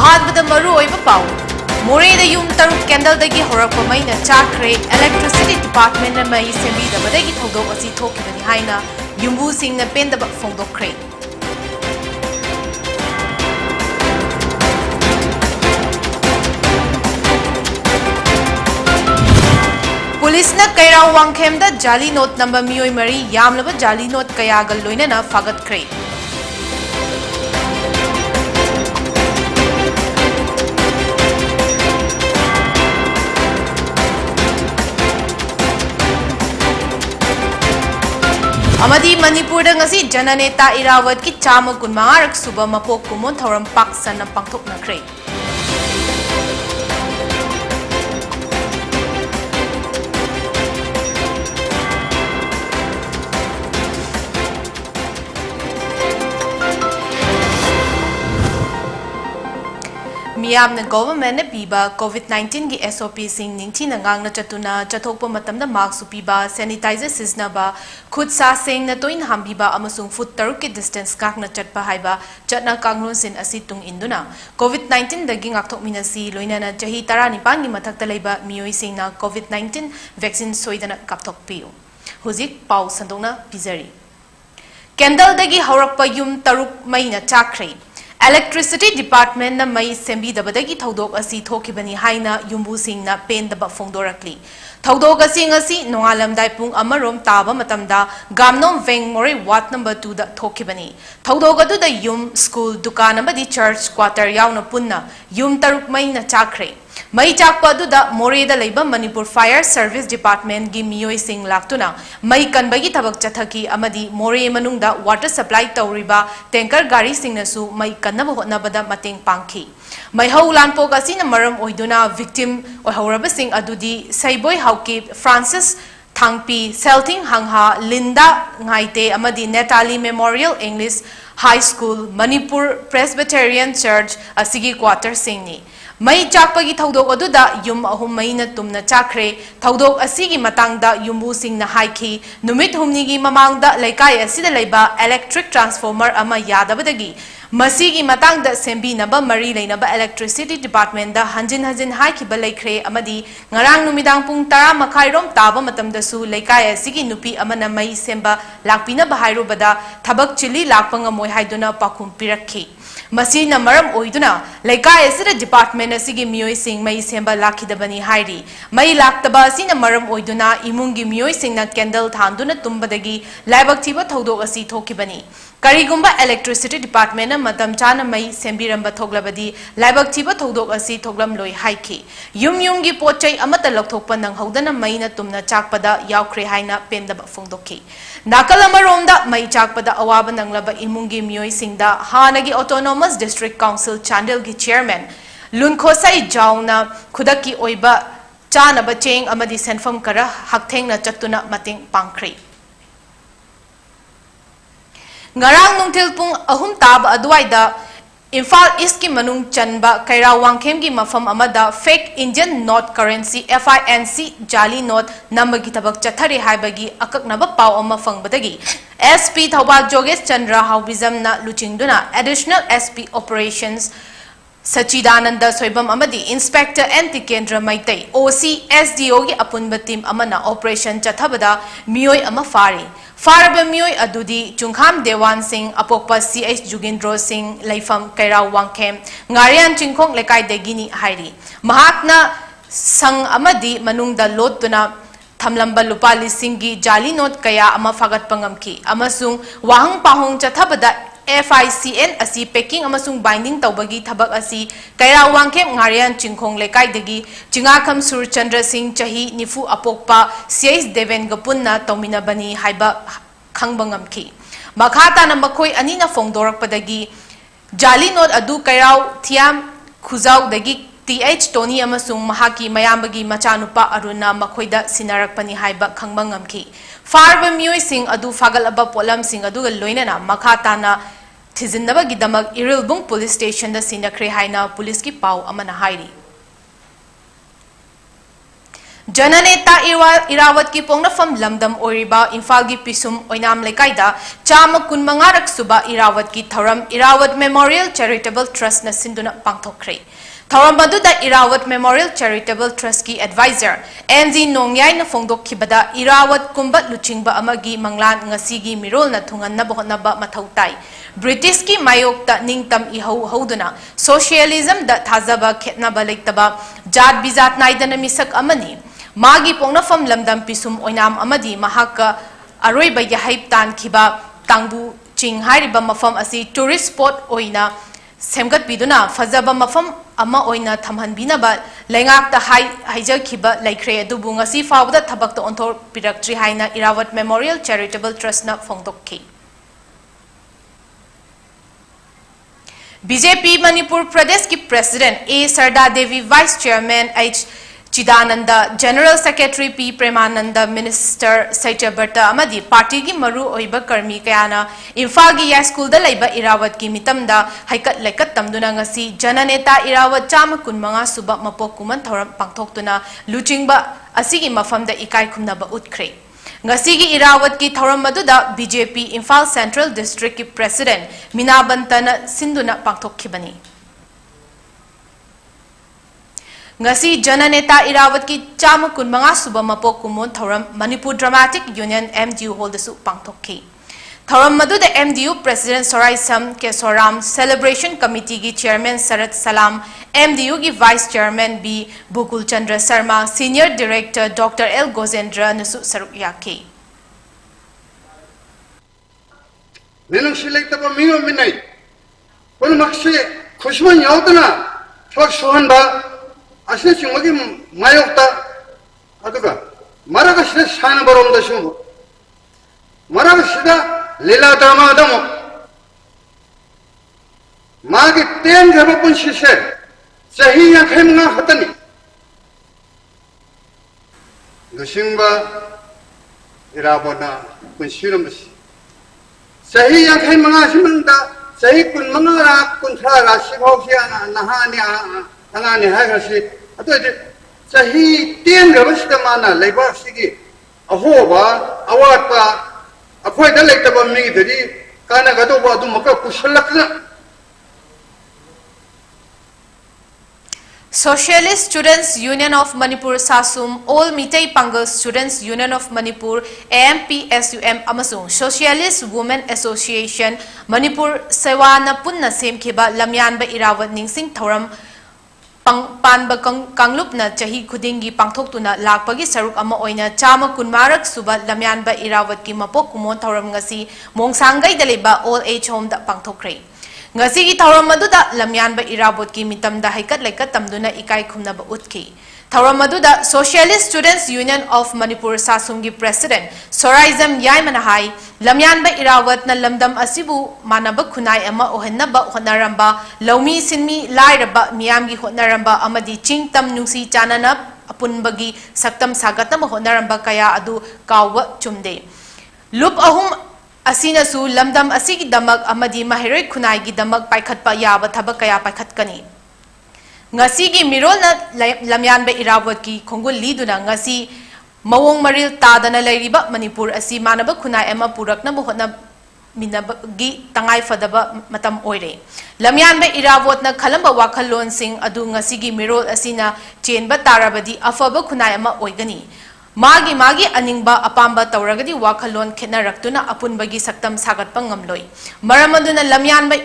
अहानबदा मरु ओइबा पाउ मोरेदा युम तरुक कैंडलदगी होरकपा मैना चाखरे electricity department ना मई सेंबीदबदगी थौदोक असि थोकिबनि हाइना युम्बु सिंगना पेंदब फोंदोखरे पुलिस ना कैराव वांगखेमदा जाली नोट नंबर मियोय मरी यामलबा जाली नोट कयागल लोइनना फागतखरे अमदी मणिपुर ngasi जननेता इरावत की चाम कुनमारक सुबह मपोक कुमोन थौरम पाक सन पांगथोकनखरे मियामना गवर्नमेंट ने पीबा कोविड-19 की SOP सिंग निंगथीना ngang चतुना चथोकपा मतमदा मास्क पीबा सैनिटाइजर सिजनबा खुद सा सेंगना तोइन हामबीबा अमसुंग फुट तरुक के डिस्टेंस काकना चटपा हाइबा चटना कांगलोसिन असि तुंग इंदुना कोविड-19 दगी ngakthokminasi लोइनाना चही 19 की मथक्ता लेबा मियोई सिंगना कोविड-19 वैक्सीन सोइदना कापथोकपियु हुजिक पाउ संदोंना पिजरी कैंडल दगी हौरकपा युम तरुक मैना चाखरे इलेक्ट्रिसिटी डिपार्टमेंट ना मई सेंबीदबदगी थौदोक असि थोकिबनि हाइना युम्बु सिंगना पेंदब फोंदोरकली थौदोक असि ngasi नोंगालमदाय पुंग अमरोम ताबा मतमदा गामनोम वेंग मोरे वाट नंबर 2 दा थोकिबनि थौदोक अदुदा युम स्कूल दुकान अमदी चर्च क्वार्टर यावना पुन्ना युम तरुक मैना चाखरे मई चाकपा अदुदा मोरेदा लेबा मणिपुर फायर सर्विस डिपार्टमेंट की मियोय सिंग लाक्तुना मई कनबगी थबक चथकी अमदी मोरे मनुंगदा वाटर सप्लाई तौरिबा टैंकर गाड़ी सिंगनसु मई कन्नब होतनबदा मतेंग पांखी मई हौ लानपोक असिना मरम ओइदुना विक्टिम ओहौरबा सिंग अदुदी सैबोय हाउकी फ्रांसिस थांगपी सेल्थिंग हंगहा लिंदा ngaite amadi Netali memorial English high school Manipur Presbyterian church असigi क्वार्टर सिंगनी मई चाकपगी थौदोक अदुदा युम अहुम मईना तुमना चाखरे थौदोक असिगी मतांगदा युम्बु सिंगना हाइखी नुमित हुमनीगी ममांगदा लेकाय असिदा लेबा इलेक्ट्रिक ट्रांसफॉर्मर अमा यादबदगी मसीगी मतांगदा सेंबीनबा मरी लेनबा इलेक्ट्रिसिटी डिपार्टमेंट दा हंजिन हंजिन हाइखिबा लेखरे अमदी ngarang नुमिदांग पुंग 10 मखाइरोम ताबा मतमदसु लेकाय असिगी नुपी अमना मई सेंबा लाकपिना बहाइरोबदा थबक चिली लाकपंग मोय हाइदुना पाखुम पिरखी मसीना मरम ओइदुना लेकाय असिदा डिपार्टमेंट असिगी मियोय सिंग मई सेंबा लाखिदबनी हाइरी मई लाक्तबा असिना मरम ओइदुना इमुंगी मियोय सिंगना कैंडल थांदुना तुम्बदगी लाइबक थिबा थौदोक असि थोकिबनी करीगुंबा इलेक्ट्रिसिटी डिपार्टमेंट मतम चाना मई सेंबिरंबा थोगलबदी लाइबक थिबा थौदोक असि थोगलम लोय हाइखी युम युमगी पोचै अमत लौथोकपा नंगहौदना मईना तुमना चाकपदा यावख्रे हाइना पेंदबा फोंदोखी नाकल अमरोमदा मई चाकपदा अवाबा नंगलबा इमुंगी मियोय सिंगदा हानगी ऑटोनोमस डिस्ट्रिक्ट काउंसिल चांडेल की चेयरमैन लुनखोसाई जाउना खुदकी ओइबा चानबा चेंग अमदी सेनफम करा हकथेंगना चत्तुना मतेंग पांखरे ngarang nungthil pung ahum tab adwaida Imphal East ki manung chanba Kaira Wangkhem ki mafam amada fake Indian note currency FINC jali note number ki tabak chathari haibagi akaknaba pau ama fangbadagi SP Thawbal Jogesh Chandra Haubizam na luchingduna additional SP operations Sachidananda Soibam Amadi Inspector Anti Kendra Maitai OC SDO ki apunba team amana operation chathabada miyoy ama fari Faraba miyoy adudi Chungkham Dewan Singh apokpa CH Jugindro Singh Laifam Kaira Wangkhem Ngarian Chingkhong lekai degini hairi Mahakna sang amadi manungda lotuna Thamlamba lupa lisingi jali note kaya ama fagat pangamki amasung wahang pahong chathabada FICN asi packing amasung binding tawbagi thabak asi Kaira Wangkhem Ngarian Chingkhong lekai degi Chingakam Sur Chandra Singh chahi nifu apokpa CH Deven gapunna tomina bani haiba khangbangamki makhata na makhoi anina fongdorakpadagi jali note adu Kairau Thiam Khuzau dagi TH Tony amasung mahaki mayambagi machanupa aruna makhoida sinarakpani haiba khangbangamki farba miyoy sing adu fagalaba polam sing adu loinana makhatana Thizinaba Gidamak Irilbung Police Station the Sindakre Haina Police ki pau amana hairi जननेता Irawat की पोंगनफम लमदम ओरिबा इम्फाल की पिसुम ओइनाम लेकाइदा चाम कुनमंगारक सुबा इरावत की थौरम Airavat memorial charitable trust न सिंधुना पांगथोखरे थौरम मदुदा Airavat memorial charitable trust की adviser NG नोंगयाई न फोंगदोखिबदा इरावत कुंबत लुचिंगबा अमगी मंगलान ngasiगी मिरोल न थुंगन्नबा होनबा मथौ ताई ब्रिटिश की मायोक्ता निंगतम इहौ हौदुना सोशलिज्म द थाजबा खेतनबा लेतबा जात बिजात नाइदन मिसक अमनी मागी पोंगनफम लमदम पिसुम ओइनाम अमदी महाका अरोइबा यहाइब तानखिबा तांगबु चिंग हारिबा मफम असि टूरिस्ट स्पॉट ओइना सेमगतपिदुना फजबा मफम अमा ओइना थमहनबिनबा लेंगाकता हाइजखिबा लेख्रे अदुबु ngasi फावदा थबकता ओंथोर पिरक्ट्री हाइना इरावत मेमोरियल चैरिटेबल ट्रस्ट न फोंगदोखि बीजेपी मणिपुर प्रदेश की president A Sarda Devi vice chairman H Chidanand general secretary P Premanand minister सैत्यभट्टा अमदी पार्टी की मरु ओइबा कर्मी कयाना इम्फाल की या स्कूल दा इरावत की मितमदा हाइकत लेकत तमदुना ngasi जननेता इरावत चाम कुनमंगा सुबा मपोक कुमन थौरम पांगथोक्तुना लुचिंगबा असिगी मफमदा इकाई खुमनबा उतख्रे ngasi की इरावत की थौरम मदुदा बीजेपी इम्फाल सेंट्रल डिस्ट्रिक्ट की प्रेसिडेंट मीनाबंतना सिंधुना पांगथोखिबनी ngasi जननेता इरावत की चाम कुनमंगा सुबा मपोक कुमोन थौरम Manipur dramatic union MDU hall दसु पांगथोखि थौरम मदुदा MDU president Soraisam Kesoram celebration committee की चेयरमैन सरत सलाम MDU की vice chairman B Bukul Chandra Sharma senior director doctor L Gojendra नसु सरुक याखि नेलंग सिलेक्टबा मियो मिनाई कोन मक्से खुशमन यावतना थक सोहनबा असने चिंगमगी मायोक्ता अदुगा मरागा सिदा साना बरोमदा सुंगो मरागा सिदा लीला ड्रामा दमो मागी तेन घबा पुंसी से सही याखे मंगा हतनी दुसिंगबा इराबोना पुंसीरमबसी सही याखे मंगा सिमंदा सही कुन मंगा रा कुंथरा राशि भौसिया नहाने अनाने हागसी अतोजे सही तेन गबसदा माना लेबासिगी अहोबा अवाटपा अखोयदा लेतबा मिगदरी काना गदोबा Dumka कुशलकना Socialist Students Union of Manipur Sasum, All Mitei Pangal Students Union of Manipur AMPSUM amasung Socialist Women Association Manipur Sewana Punna Semkhiba Lamyanba Irawat Ningsing Thoram Panba Kanglupna Chahi Kudingi Pangthoktuna Lakpagi Saruk Ama Oina Chama Kunmarak Suba Lamyanba Irawat ki Mapok Kumon Thoram ngasi Mongsangai Daliba All Age Home da Pangthokre ngasi gi thauram maduda lamyanba irabot ki mitamda haikat laikat tamduna ikai khumnaba utki thauram maduda Socialist Students Union of Manipur Sasum gi president Soraizam Yaimana hai lamyanba irawat na lamdam asibu manaba khunai ama ohennaba honaramba laumi sinmi lairaba miyam gi honaramba amadi chingtam nungsi chanana apunbagi saktam sagatam honaramba kaya adu kawwa chumde lup ahum असीनसु लमदम असीगी दमक अमदी महिरोय खुनाईगी दमक पाइखतपा याब थबक कया पाइखतकनी ngasiगी मिरोल लमयानबे इरावत की खोंगुल लीदुना ngasi मवोंग मरिल तादना लेरिबा Manipur असि मानब खुनाई एमा पुरकना होना मिनबगी तंगाई फदबा मतम ओइरे लमयानबे इरावतना खलंबा वाखलोन सिंह अदु ngasiगी मिरोल असिना चेनबा ताराबदी अफब खुनाई एमा ओइगनी मागी अनिंगबा अपांबा तौरगदी वाखलोन खेनरक्तुना अपुनबगी सक्तम सागतपा ngamloi मरमदुना लमयानबा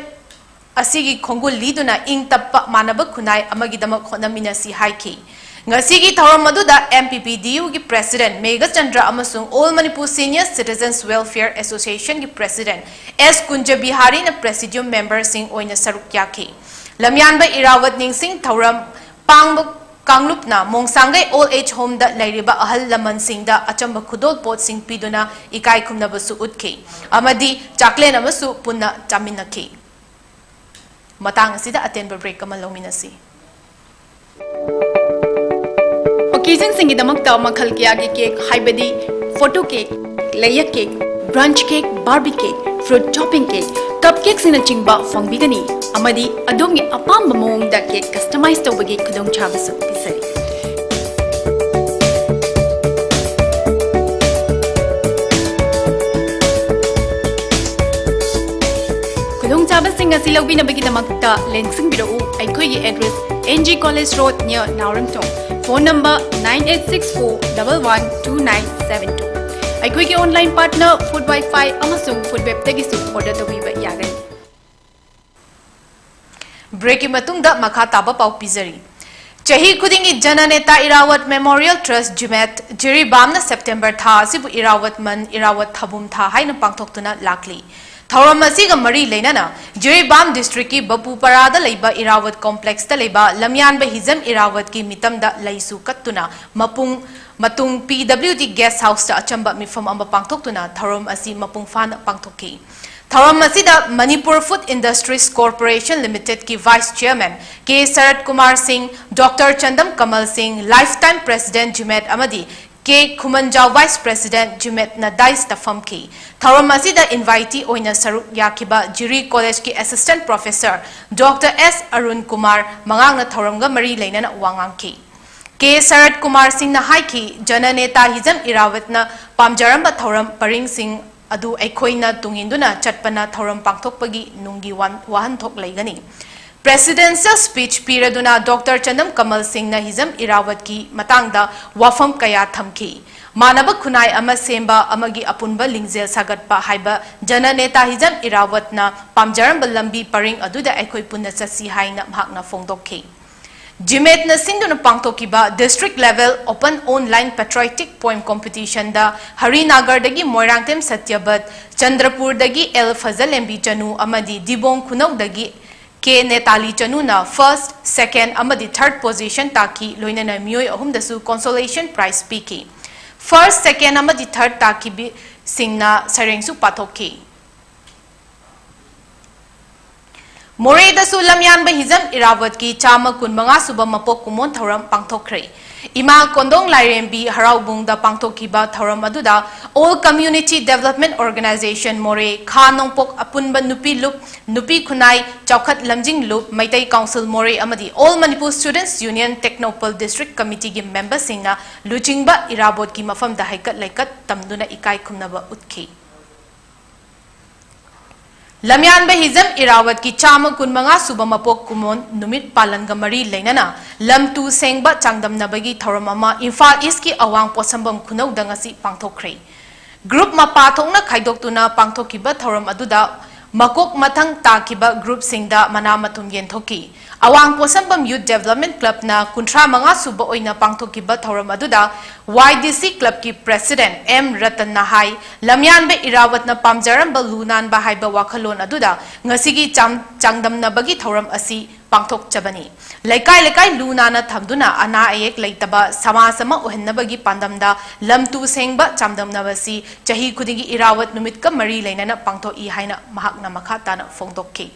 असिगी खोंगुल लीदुना इंग तप्पा मानब खुनाई अमगिदमक होनमिनसी हाइखि ngasiगी थौरम मदुदा MPPDU की प्रेसिडेंट मेगा चंद्र अमसुंग all Manipur senior citizens welfare association की प्रेसिडेंट S कुंज बिहारी न प्रेसिडियम मेंबर सिंह ओइना सरुक याखि लमयानबा इरावत निंगसिंग थौरम पांग कांगलुपना मोंगसांगै ओल एज होम दा लैरिबा अहल लमन सिंह दा अचंब खुदोल पोट सिंह पीदुना इकाई खुमनबसु उतखि अमदी चाकलेन अमसु पुन्ना चामिनखि मतंग असिदा अटेंबर ब्रेक अमा लौमिनसी ओकेजन सिंगिदमक्ता मखल कियागी केक हाइबदी photo cake layer cake brunch cake Barbie cake fruit topping cake cup cake सिना चिंगबा फंगबिगनी अमदी अदोंगी अपाम मोंग दा केक कस्टमाइज तौबगी खुदोंग छाबसु पिसरी खुदोंचाबसिंग asi lobinabagidamagta lensing birau aikhoigi address NG College Road near Nauramtong. Phone number 9864112972. Aikhoigi online partner Food Wi-Fi amasung Food Web tagisu order tawiba yagani. Breaking matungda makha taba pau pizari. Chahi kudingi Jananeta Irawat Memorial Trust Jumet Jiribamna September tha asibu Irawat man Irawat thabum tha haina pangthoktuna lakli. Thauram asiga mari leinana Jiribam district ki Bapuparada leiba Irawat complex ta leiba Lamyanba Hizam Irawat ki mitamda laisu kattuna matung PWD guest house ta achamba mifam amba pangthoktuna thauram asi mapung fana pangthokki. Thauram asida Manipur Food Industries Corporation Limited ki Vice Chairman KHERONIKA Singh, Dr. Chandam Kamal Singh, Lifetime President Jumet Amadi, K. Kumanjau Vice President Jumet na Dais Tafamki. Thauram asida invitee oina saruk yakiba Jiri College ki Assistant Professor Dr. S. Arun Kumar mangang na thauramga mari leinana wangangki. KHERONIKA Singh na haiki Jananeta Hizam Irawat na pamjaramba thauram paring Singh adu aikhoina tunginduna chatpana thauram pangthokpagi nungi wahan thok leigani. Presidential speech piraduna Dr. Chandam Kamal Singh na Hizam Irawat ki matangda wafam kaya thamki. Manaba khunai ama semba amagi apunba lingzel sagatpa haiba Jananeta Hizam Irawat na pamjaramba lambi paring aduda aikhoi punna chasi haina bhakna fongdokki. Jumet na sinduna pangtokiba district level open online patriotic poem competition da Harinagar dagi Moirangtem Satyabat, Chandrapur dagi El Fazal MB Chanu amadi Dibong Kunau dagi K Netali Chanu na first, second amadi third position taki loinana miyoi ahum dasu consolation prize piki. First, second amadi third taki bi singna sarengsu patokki. Moray da su Lamyanba Hizam Irawat ki chama kunmanga suba mapok kumon thauram pangthokre. Ima kondong lairembi haraubung da pangthokiba thauram aduda All Community Development Organization Moray Khanongpok apunba nupi lup nupi khunai chawkhat lamjing lup Maitai Council Moray amadi All Manipur Students Union Technopol District Committee gi member singna luchingba Irabot ki mafam da haikat laikat tamduna ikai khumnaba utkhi. Lamyanba Hizam Irawat ki chama kunmanga suba mapok kumon numit palanga mari leinana lamtu sengba changdamnabagi thauramama Imphal East ki awang posambam khunau dangasi pangthokre. Group mapa thongna khaidoktuna pangthokiba thauram aduda makok mathang takiba group singda mana matum yenthoki. Awang posambam Youth Development Club na kuntra manga suba oina pangthokiba thauram aduda YDC Club ki President M. Ratan Nahai Lamyanba Irawat na pamjaramba lunan bahaiba wakhalon aduda ngasigi changdamnabagi thauram asi pangthok chabani. Laikai lunana thamduna ana ayek leitaba samasama uhennabagi pandamda lamtu sengba chamdamnabasi chahi khudingi Irawat numitka mari leinana pangthoi haina mahakna makhatana fongdokki.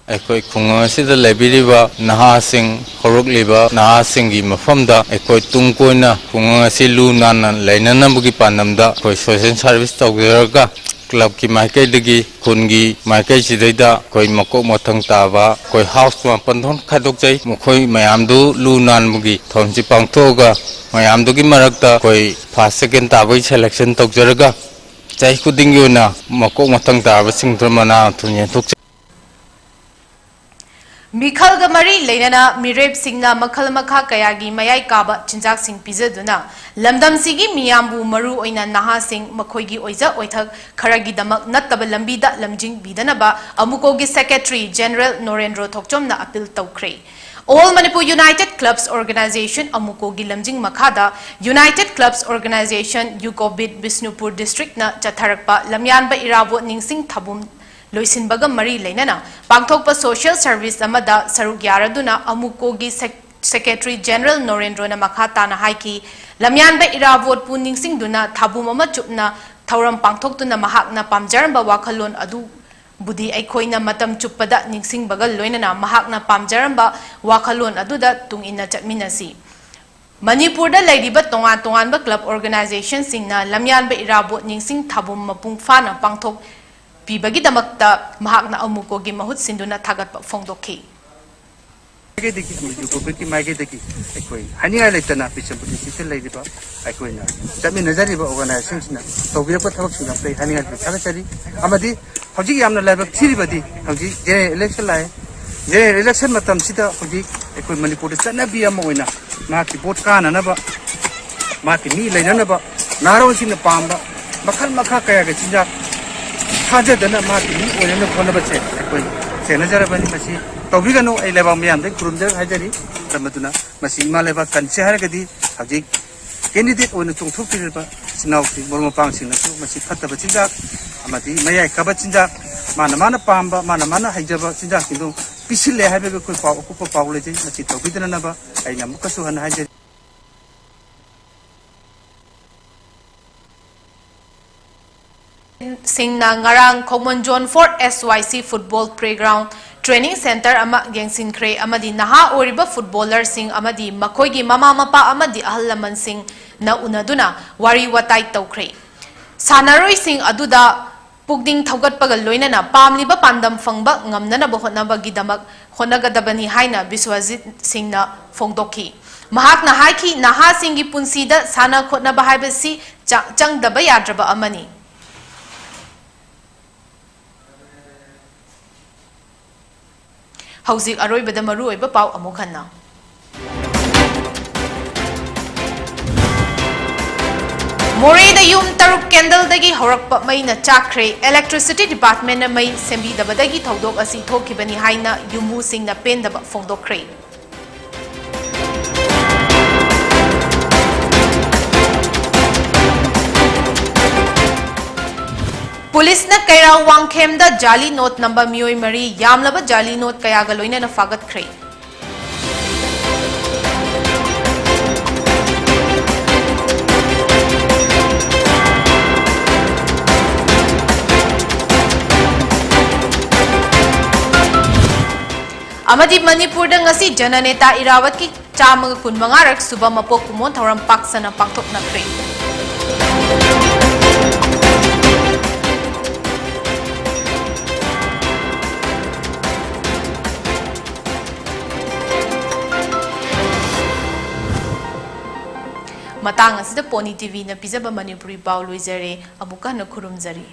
Ekoi khunga sida lebiriba naha sing horok liba naha singi mafamda ekoi tungkoina khunga silu nana lainana bugi panamda koi social service tawgeraga club ki maikai dagi khungi maikai sidaida koi makok mathang taba koi house ma pandhon khadok jai mkhoi mayamdu lu nan bugi thomsi pangthoga mayamdu gi marakta koi first second tabai selection tawgeraga chai kudingi na makok mathang taba singdramana thunye thok Mikhal Gamari Lenana Mireb Singna Makhal Makha Kayagi Mayai Kaba Chinjak Sing Pizaduna Lamdam Sigi Miyambu Maru Oina Naha Sing Makhoigi Oiza Oithak Kharagi Damak Nattaba Lambida Lamjing Bidanaba Amukogi Secretary General Norendro Thokchomna appeal Taukre. All Manipur United Clubs Organization Amukogi Lamjing Makhada United Clubs Organization Yukobit Bisnupur District na Chatharakpa Lamyanba Irabo Ningsing Thabum Loisinbaga Mari Leinana Pangthokpa Social Service Amada Saruk Yaraduna Amukogi Secretary General Norendro na Makhatana Haiki Lamyanba Irawot Puningsing Duna Thabumama Chupna Thauram Pangthoktuna Mahakna Pamjaramba Wakhalon Adu Budi Aikoina Matam Chupada Ningsing Bagal Loinana Mahakna Pamjaramba Wakhalon Aduda Tungina Chatminasi. Manipur da Ladiba Tongan Club Organization Singna Lamyanba Irawot Ningsing Thabum Mapung Fana Pangthok Pibagi damakta mahakna amukogi mahut sinduna thagat fongdokki. Maike deki yukobiti maike deki aikoi haninga leitana pichapudi sitel leidiba aikoina chami nazari ba organization sina tobira pa thabak singa play haninga thagachari amadi हौजी यामना लाइबक थिरिबदी हौजी general election लाए general election मतम सिदा हौजी एकोय मणिपुर चनबी अमा ओइना माकी vote काननबा माकी मी लेननबा नारोसिन पामबा मखल मखा कया के चिंजा थाजदना माकी मी ओइना कोनबसे एकोय सेनजरबनी मसी तौबिगनो ए लेबा मियाम दे खुरुमजर हाजरी तमदुना मसी इमा लेबा कनसे हारगदी हौजी कैंडिडेट ओइना चोंथोकतिरबा सिनाउसी मोरमपांग सिंगसु मसी फत्तबा चिंजा अमदी मयाय कबा चिंजा माना माना पामबा माना हाइजबा चिंजा किदो पिसिले हाबेबे कोइ पाव को पावले जे मसी तौबिदननबा आइना मुकसु हन हाजरी Singna ngarang Khomon 4 SYC football playground training center ama gengsin kre amadi naha oriba footballer sing amadi makoigi mama mapa amadi ahal laman sing na unaduna wari watai tawkre sanaroi sing aduda pugding thogat pagal loinana pamliba pandam fangba ngamnana bohotnaba gidamak honagadabani haina Biswajit singna fongdokhi mahak na haiki naha singi punsida sana khotna bahaibasi changdaba yadraba amani Hauzik aroibada maru oiba pau amukhanna Moreda yum taruk candle dagi horakpa mai na chakre electricity department na mai sembi dabadagi thodok asi thokibani haina yumu sing na pendaba fongdokre Police na kaira wangkhem da jali note number mioi mari yamlaba jali note kaya galoina na fagat kre Amadi Manipur da ngasi jananeta Irawat ki chamaga kunmangarak suba mapok kumon thoram paksana pangthok na kre Matang asida PONYTV na pizaba Manipuri pau loizare amuka na khurumjari